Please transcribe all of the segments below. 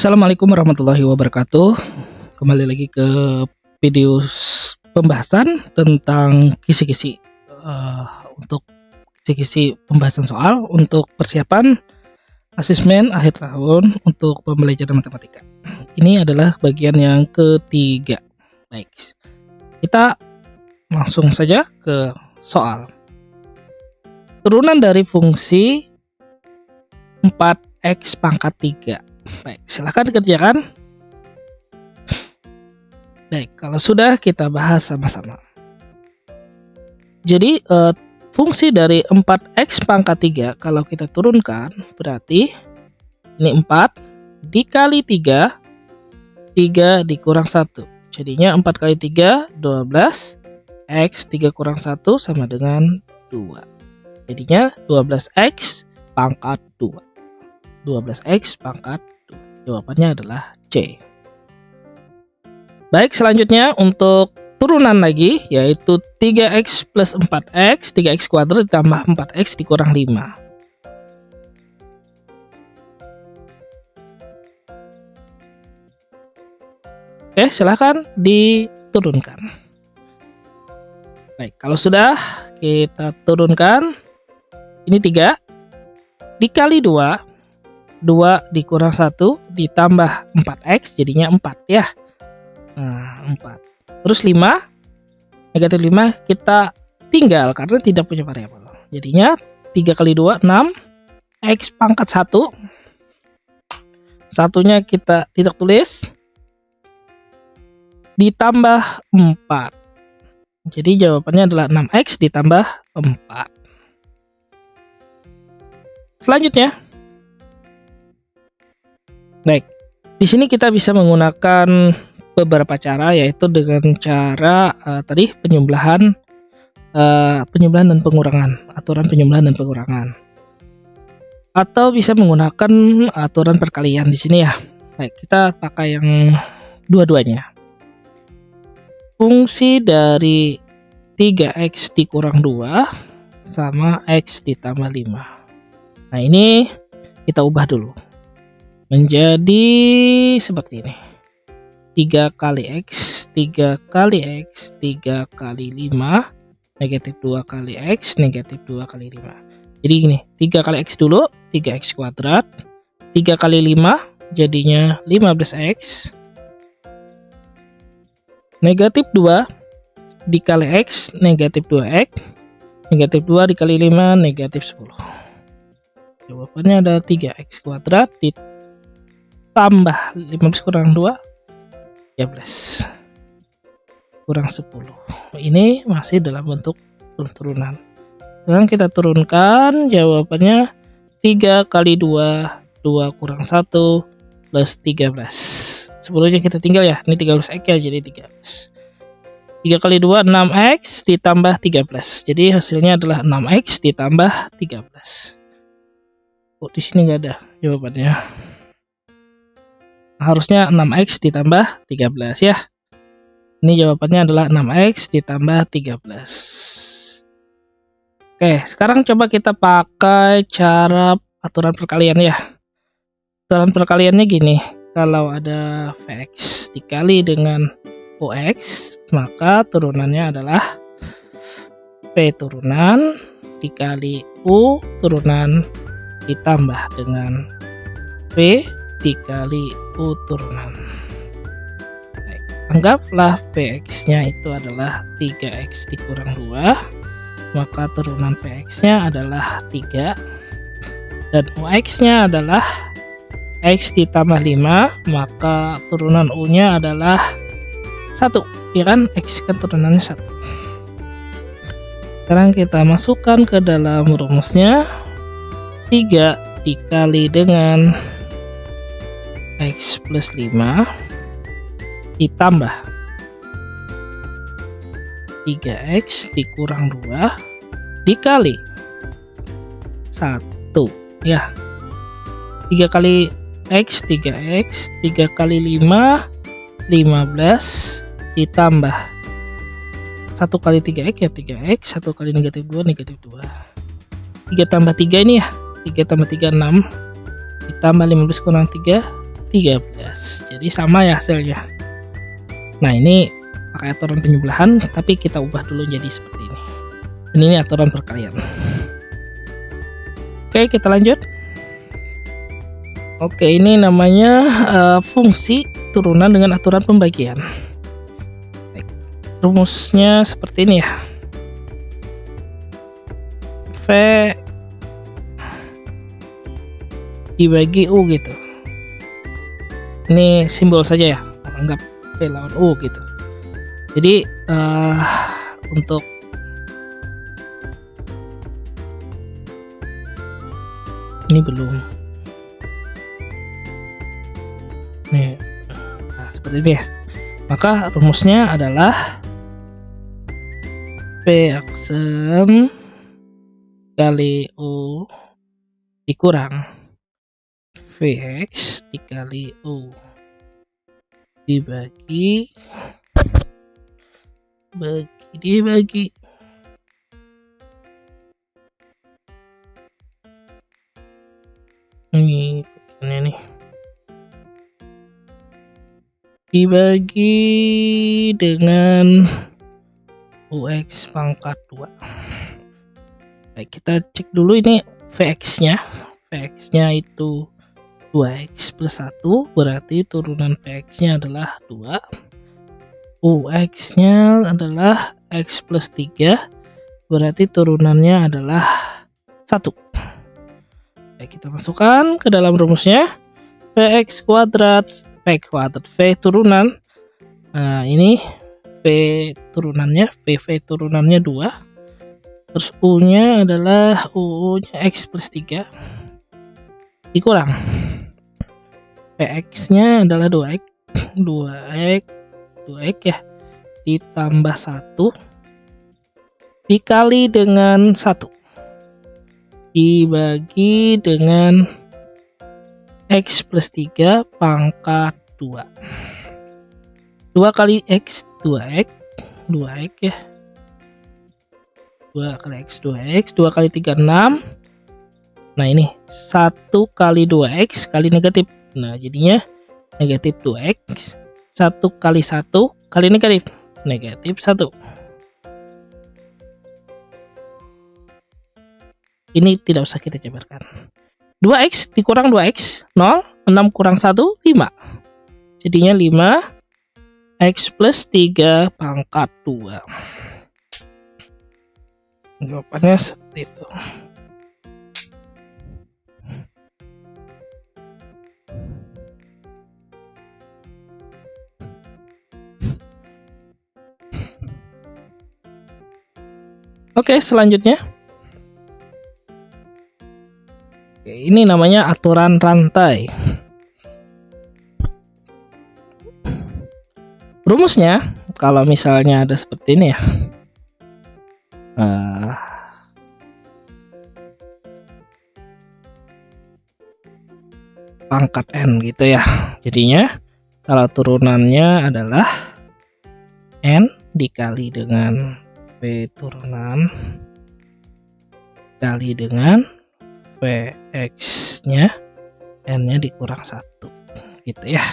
Assalamualaikum warahmatullahi wabarakatuh. Kembali lagi ke video pembahasan tentang kisi-kisi untuk kisi-kisi pembahasan soal untuk persiapan asesmen akhir tahun untuk pembelajaran matematika. Ini adalah bagian yang ketiga. Baik, kita langsung saja ke soal. Turunan dari fungsi 4x pangkat 3. Baik, silahkan dikerjakan. Baik, kalau sudah kita bahas sama-sama. Jadi fungsi dari 4x pangkat 3 kalau kita turunkan berarti ini 4 dikali 3, 3 dikurang 1. Jadinya 4 kali 3 12, x 3 kurang 1 sama dengan 2. Jadinya 12x pangkat 2. 12x pangkat 2. Jawabannya adalah C. Baik, selanjutnya untuk turunan lagi, yaitu 3x plus 4x, 3x kuadrat ditambah 4x dikurang 5. Oke, silahkan diturunkan. Baik, kalau sudah kita turunkan, ini 3 dikali 2, 2 dikurang 1 ditambah 4x jadinya 4 ya. Nah, 4. Terus 5, negatif 5 kita tinggal karena tidak punya variabel. Jadinya 3 kali 2, 6, x pangkat 1. Satunya kita tidak tulis. Ditambah 4. Jadi jawabannya adalah 6x ditambah 4. Selanjutnya. Baik, di sini kita bisa menggunakan beberapa cara, yaitu dengan cara tadi penyembelahan dan pengurangan, aturan penyembelahan dan pengurangan, atau bisa menggunakan aturan perkalian di sini ya. Baik, kita pakai yang dua-duanya. Fungsi dari 3x dikurang 2 sama x ditambah 5. Nah, ini kita ubah dulu menjadi seperti ini. 3 kali x, 3 kali x, 3 kali 5, negatif 2 kali x, negatif 2 kali 5. Jadi gini, 3 kali x dulu, 3x kuadrat, 3 kali 5 jadinya 15x, negatif 2 dikali x, negatif 2x, negatif 2 dikali 5, negatif 10. Jawabannya ada 3x kuadrat ditambah 15 kurang 2, 13 kurang 10. Ini masih dalam bentuk turunan. Sekarang kita turunkan, jawabannya 3 kali 2, 2 kurang 1 plus 13. Sebelumnya kita tinggal ya, ini 13x ya, jadi 13. 3 kali 2, 6x ditambah 13. Jadi hasilnya adalah 6x ditambah 13. Oh, di sini nggak ada jawabannya. Harusnya 6x ditambah 13 ya. Ini jawabannya adalah 6x ditambah 13. Oke, sekarang coba kita pakai cara aturan perkalian ya. Aturan perkaliannya gini. Kalau ada vx dikali dengan ux, maka turunannya adalah v turunan dikali u turunan ditambah dengan v dikali u turunan. Baik, anggaplah vx-nya itu adalah 3x dikurang 2, maka turunan vx-nya adalah 3, dan ux-nya adalah x ditambah 5, maka turunan u-nya adalah 1, ya kan? X kan turunannya 1. Sekarang kita masukkan ke dalam rumusnya. 3 dikali dengan x plus 5 ditambah 3x dikurang 2 dikali 1 ya. 3 kali x 3x, 3 kali 5 15 ditambah 1 kali 3x ya 3x, 1 kali negatif 2 negatif 2. 3 tambah 3 ini ya, 3 tambah 3 6 ditambah 15 kurang 3 13. Jadi sama ya hasilnya. Nah, ini pakai aturan penjumlahan, tapi kita ubah dulu jadi seperti ini. Dan ini aturan perkalian. Oke, kita lanjut. Oke, ini namanya fungsi turunan dengan aturan pembagian. Baik, rumusnya seperti ini ya. V dibagi U gitu. Ini simbol saja ya, anggap V lawan U gitu. Jadi untuk ini belum. Nih, nah seperti ini ya. Maka rumusnya adalah V aksen kali U dikurang Vx dikali U dibagi ini bagiannya nih, dibagi dengan UX pangkat 2. Baik, kita cek dulu ini Vx-nya. Vx-nya itu 2x plus 1, berarti turunan Vx-nya adalah 2. UX-nya adalah x plus 3, berarti turunannya adalah 1. Baik, kita masukkan ke dalam rumusnya. Vx kuadrat, V turunan. Nah, ini V turunannya, VV turunannya 2. Terus U-nya adalah U-nya x plus 3 dikurang Vx-nya adalah 2x ya, ditambah 1 dikali dengan 1 dibagi dengan x plus 3 pangkat 2. 2 kali x 2x ya, 2 kali x 2x, 2 kali 3 6. Nah, ini 1 kali 2x kali negatif. Nah, jadinya negatif 2x. 1 kali 1 kali negatif 1. Ini tidak usah kita jabarkan. 2x dikurang 2x 0, 6 kurang 1 5. Jadinya 5x plus 3 pangkat 2. Jawabannya seperti itu. Oke, selanjutnya. Oke, ini namanya aturan rantai. Rumusnya, kalau misalnya ada seperti ini ya. Pangkat n gitu ya. Jadinya kalau turunannya adalah n dikali dengan V turunan kali dengan Vx-nya, n-nya dikurang 1 gitu ya.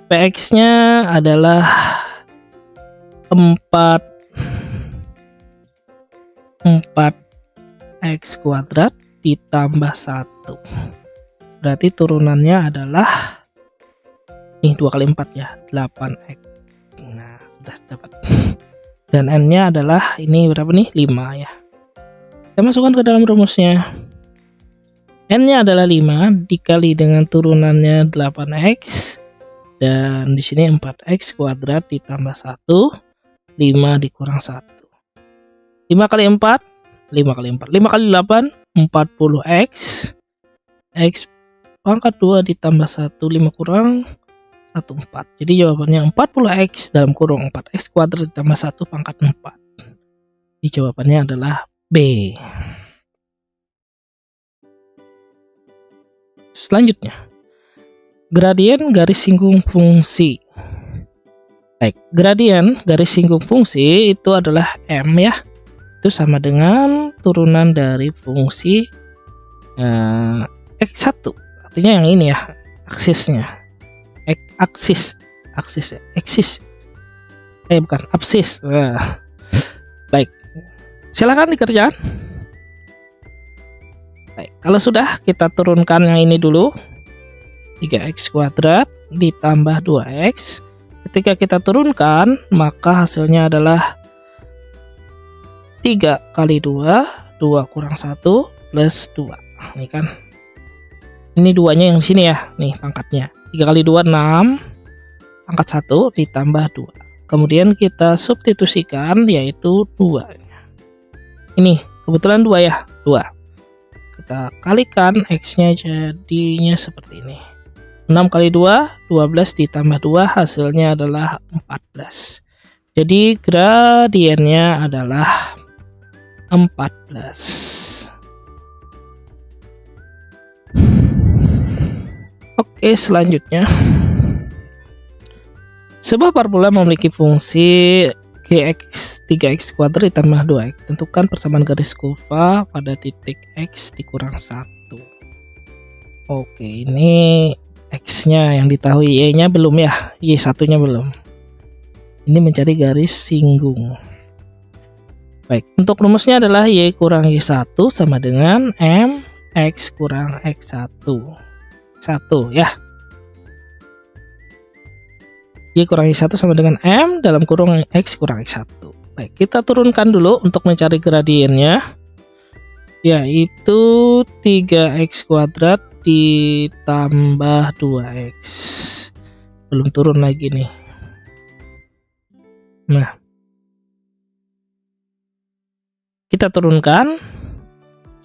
Vx-nya adalah 4x kuadrat ditambah 1. Berarti turunannya adalah ini 2 kali 4 ya, 8x. Nah, sudah dapat. Dan n-nya adalah ini berapa nih? 5 ya. Kita masukkan ke dalam rumusnya. N-nya adalah 5 dikali dengan turunannya 8x. Dan di sini 4x kuadrat ditambah 1. 5 dikurang 1. 5 kali 4, 5 kali 4. 5 kali 8, 40x. X pangkat 2 ditambah 1, 5 kurang 1, 4. Jadi jawabannya 40x dalam kurung 4x kuadrat ditambah 1 pangkat 4. Jadi jawabannya adalah B. Selanjutnya, gradien garis singgung fungsi. Baik, gradien garis singgung fungsi itu adalah M ya. Itu sama dengan turunan dari fungsi X1 artinya yang ini ya, aksisnya. Aksis. Bukan, absis. Nah, baik. Silakan dikerjakan. Baik, kalau sudah kita turunkan yang ini dulu. 3x kuadrat ditambah 2x. Ketika kita turunkan, maka hasilnya adalah 3 kali 2, 2 kurang 1 plus 2. Ini kan. Ini 2-nya yang sini ya, nih pangkatnya. 3 kali 2, 6. Pangkat 1 ditambah 2. Kemudian kita substitusikan, yaitu 2. Ini, kebetulan 2 ya, 2. Kita kalikan, X-nya jadinya seperti ini. 6 kali 2, 12 ditambah 2, hasilnya adalah 14. Jadi gradiennya adalah 14. Oke, selanjutnya. Sebuah parabola memiliki fungsi Gx 3x kuadrat ditambah 2x. Tentukan persamaan garis kurva pada titik x dikurang 1. Oke, ini x-nya yang ditahui, y-nya belum ya, y1-nya belum. Ini mencari garis singgung. Baik, untuk rumusnya adalah y kurang y1 sama dengan m x kurang x1. 1 ya. Y kurang y1 sama dengan m dalam kurung x kurang x1. Baik, kita turunkan dulu untuk mencari gradiennya, yaitu 3x kuadrat ditambah 2x. Belum turun lagi nih. Nah, kita turunkan,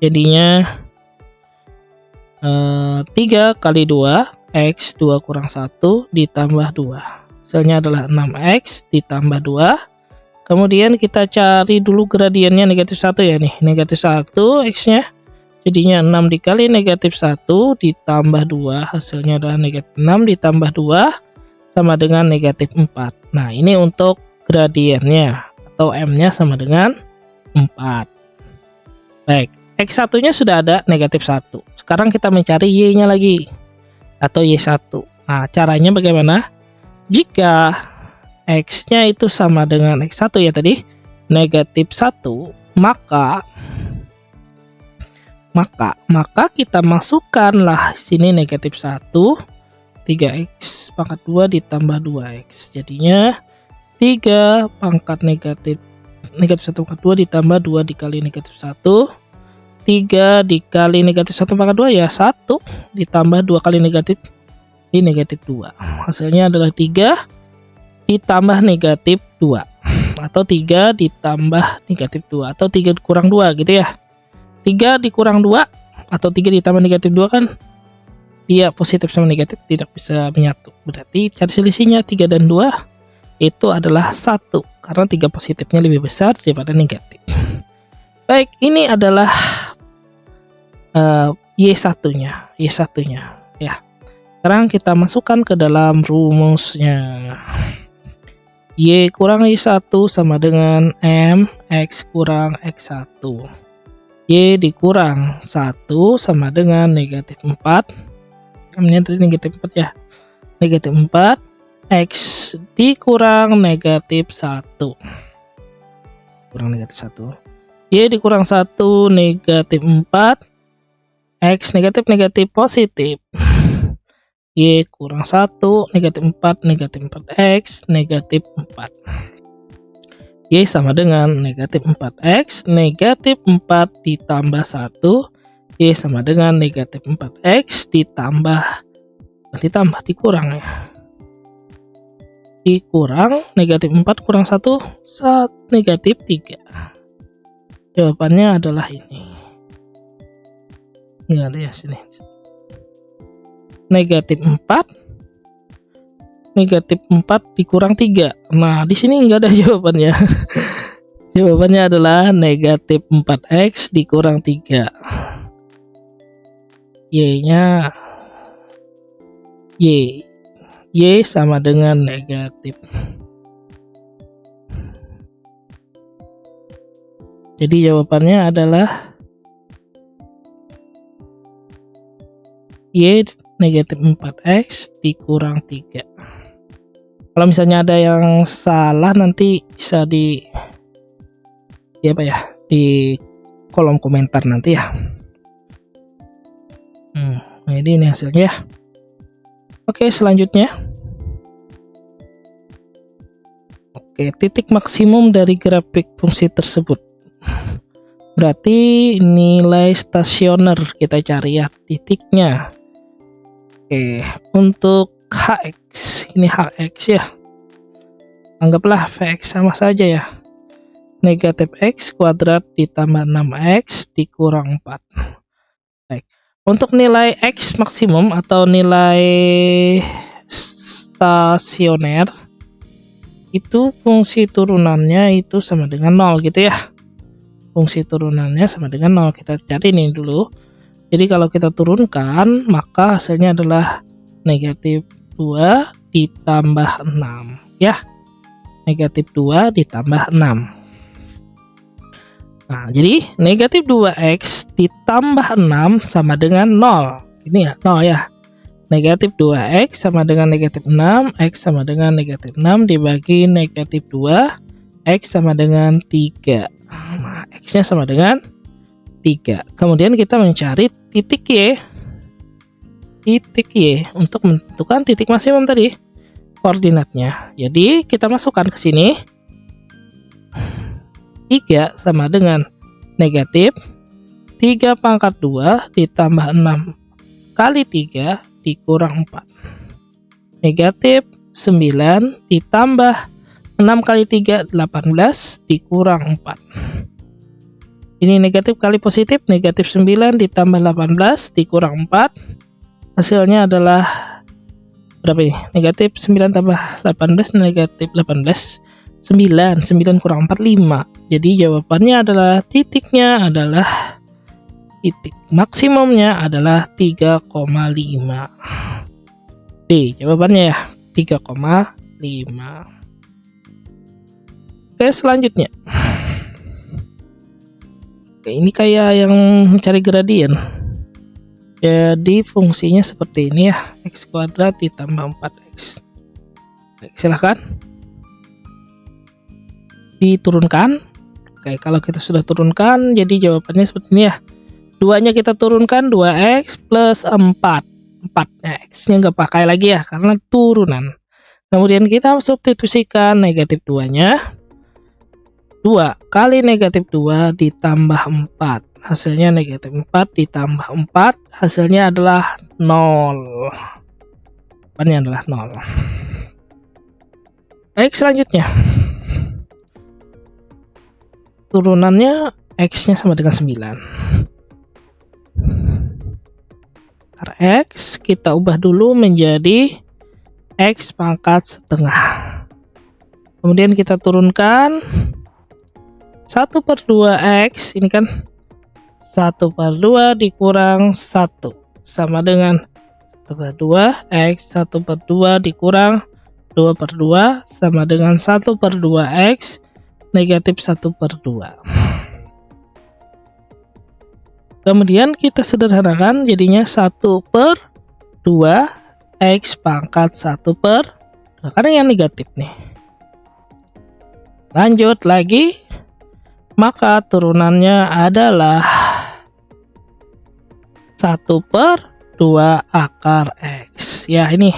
jadinya 3 kali 2 x 2 kurang 1 ditambah 2. Hasilnya adalah 6x ditambah 2. Kemudian kita cari dulu gradiennya negatif 1 ya nih. Negatif 1 x-nya. Jadinya 6 dikali negatif 1 ditambah 2. Hasilnya adalah negatif 6 ditambah 2 sama dengan negatif 4. Nah, ini untuk gradiennya atau m-nya sama dengan 4. Baik, x1-nya sudah ada negatif 1. Sekarang kita mencari y-nya lagi atau y1. Nah, caranya bagaimana? Jika x-nya itu sama dengan x1 ya tadi, negatif 1, maka kita masukkanlah sini negatif 1, 3x pangkat 2 ditambah 2x. Jadinya 3 pangkat negatif 1 pangkat 2 ditambah 2 dikali negatif 1. 3 dikali negatif 1 pangkat 2 ya 1 ditambah 2 kali negatif di negatif 2. Hasilnya adalah 3 ditambah negatif 2 atau 3 ditambah negatif 2 atau 3 kurang 2 gitu ya. 3 dikurang 2 atau 3 ditambah negatif 2 kan dia positif sama negatif tidak bisa menyatu. Berarti cari selisihnya 3 dan 2 itu adalah 1 karena 3 positifnya lebih besar daripada negatif. Baik, ini adalah y1-nya ya. Sekarang kita masukkan ke dalam rumusnya. Y kurang y1 sama dengan m x kurang x1. Y dikurang 1 sama dengan negatif 4. M-nya tadi negatif 4 ya. Negatif 4. X dikurang negatif 1. Kurang negatif 1. Y dikurang 1 negatif 4. X negatif positif. Y kurang 1 negatif 4 negatif 4x negatif 4. Y sama dengan negatif 4x negatif 4 ditambah 1. Y sama dengan negatif 4x dikurang ya. Dikurang negatif 4 kurang 1 negatif 3. Jawabannya adalah ini. Ini ada ya sini. Negatif 4 dikurang 3. Nah, di sini enggak ada jawabannya. Jawabannya adalah negatif 4x dikurang 3. Y-nya Y sama dengan negatif. Jadi jawabannya adalah Y negatif 4X dikurang 3. Kalau misalnya ada yang salah nanti bisa di apa ya, di kolom komentar nanti ya. Nah ini hasilnya ya. Oke, selanjutnya. Oke, titik maksimum dari grafik fungsi tersebut. Berarti nilai stasioner kita cari ya, titiknya. Oke, untuk Hx, ini Hx ya. Anggaplah Vx sama saja ya. Negatif X kuadrat ditambah 6X dikurang 4. Baik. Untuk nilai X maksimum atau nilai stasioner, itu fungsi turunannya itu sama dengan 0 gitu ya. Fungsi turunannya sama dengan 0. Kita cari nih dulu. Jadi kalau kita turunkan, maka hasilnya adalah negatif 2 ditambah 6 ya. Negatif 2 ditambah 6. Nah, jadi negatif 2X ditambah 6 sama dengan 0. Ini ya, 0 ya. Negatif 2X sama dengan negatif 6. X sama dengan negatif 6 dibagi negatif 2. X sama dengan 3. Nah, X-nya sama dengan 3. Kemudian kita mencari titik Y. Titik Y untuk menentukan titik maksimum tadi. Koordinatnya. Jadi kita masukkan ke sini. 3 sama dengan negatif 3 pangkat 2 ditambah 6 kali 3 dikurang 4. Negatif 9 ditambah 6 kali 3 18 dikurang 4. Ini negatif kali positif, negatif 9 ditambah 18 dikurang 4. Hasilnya adalah berapa ini? Negatif 9 tambah 18 negatif 18. 9 kurang 4, 5. Jadi jawabannya adalah titiknya adalah titik maksimumnya adalah 3,5. D jawabannya ya, 3,5. Oke, selanjutnya. Oke, ini kayak yang mencari gradien. Jadi fungsinya seperti ini ya, X kuadrat ditambah 4X. Baik, silahkan diturunkan. Oke, kalau kita sudah turunkan, jadi jawabannya seperti ini ya. 2-nya kita turunkan, 2X plus 4. 4-nya X-nya nggak pakai lagi ya, karena turunan. Kemudian kita substitusikan negatif 2-nya. 2 kali negatif 2 ditambah 4. Hasilnya negatif 4 ditambah 4. Hasilnya adalah 0. Jawabannya adalah 0. Baik, selanjutnya. Turunannya X-nya sama dengan 9. X kita ubah dulu menjadi X pangkat setengah. Kemudian kita turunkan 1/2X. Ini kan 1/2 dikurang 1 sama dengan 1/2X. 1/2 dikurang 2/2 sama dengan 1/2X negatif 1/2. Kemudian kita sederhanakan jadinya 1/2 X pangkat 1/2 karena yang negatif nih. Lanjut lagi, maka turunannya adalah 1/2 akar X ya. Ini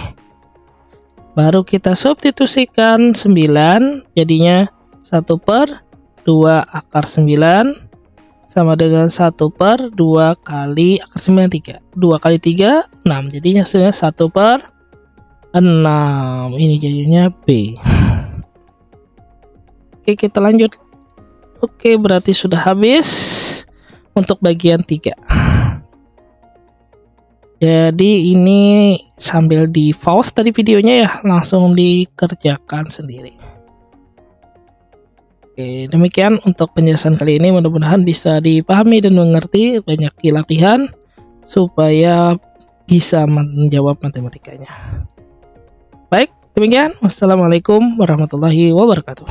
baru kita substitusikan 9, jadinya 1/2 akar 9 sama dengan 1/2 kali akar 9 3. 2 kali 3 6. Jadinya hasilnya 1/6. Ini jadinya B. Oke, kita lanjut. Oke, berarti sudah habis untuk bagian 3. Jadi ini sambil di pause tadi videonya ya, langsung dikerjakan sendiri. Oke, demikian untuk penjelasan kali ini. Mudah-mudahan bisa dipahami dan mengerti, banyak latihan supaya bisa menjawab matematikanya. Baik, demikian. Wassalamualaikum warahmatullahi wabarakatuh.